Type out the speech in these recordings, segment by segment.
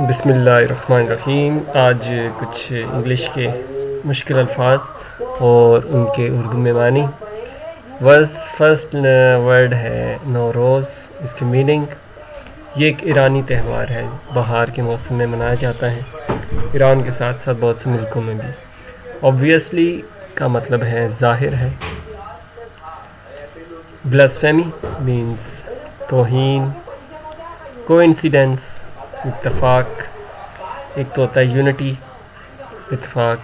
بسم اللہ الرحمن الرحیم۔ آج کچھ انگلش کے مشکل الفاظ اور ان کے اردو میں معنی۔ فرسٹ ورڈ ہے نوروز۔ اس کی میننگ، یہ ایک ایرانی تہوار ہے، بہار کے موسم میں منایا جاتا ہے، ایران کے ساتھ ساتھ بہت سے ملکوں میں بھی۔ اوبویسلی کا مطلب ہے ظاہر ہے۔ بلاسفیمی مینس توہین۔ کوانسیڈنس اتفاق، ایک تو ہوتا ہے یونٹی اتفاق،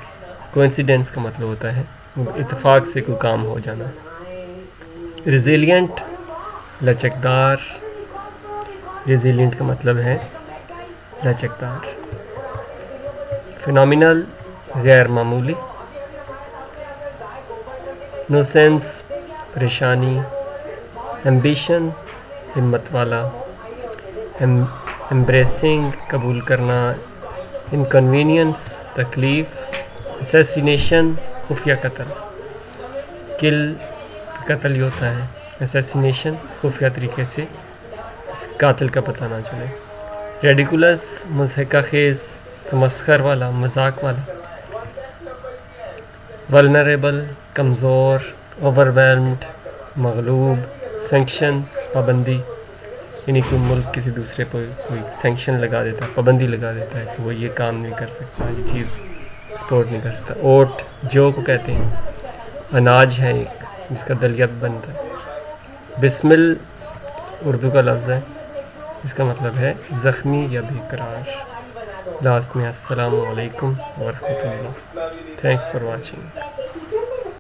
کوانسیڈنس کا مطلب ہوتا ہے اتفاق سے کوئی کام ہو جانا۔ ریزیلینٹ لچکدار، ریزیلینٹ کا مطلب ہے لچکدار۔ فینومینل غیر معمولی۔ نوسینس پریشانی۔ ایمبیشن ہمت والا۔ ایمبریسنگ قبول کرنا۔ انکنوینئنس تکلیف۔ اسیسینیشن خفیہ قتل۔ کل قتل ہی ہوتا ہے، اسیسینیشن خفیہ طریقے سے قاتل کا پتہ نہ چلے۔ ریڈیکولس مضحکہ خیز، تمسخر والا، مذاق والا۔ ولنریبل کمزور، اوورویلمڈ مغلوب۔ سینکشن پابندی، یعنی کوئی ملک کسی دوسرے پر کوئی سینکشن لگا دیتا ہے، پابندی لگا دیتا ہے کہ وہ یہ کام نہیں کر سکتا، یہ چیز سپورٹ نہیں کر سکتا۔ اوٹ جو کو کہتے ہیں، اناج ہے ایک جس کا دلیہ بنتا ہے۔ بسمل اردو کا لفظ ہے، اس کا مطلب ہے زخمی یا بے قرار۔ لاسٹ میں السلام علیکم ورحمۃ اللہ۔ Thanks for watching.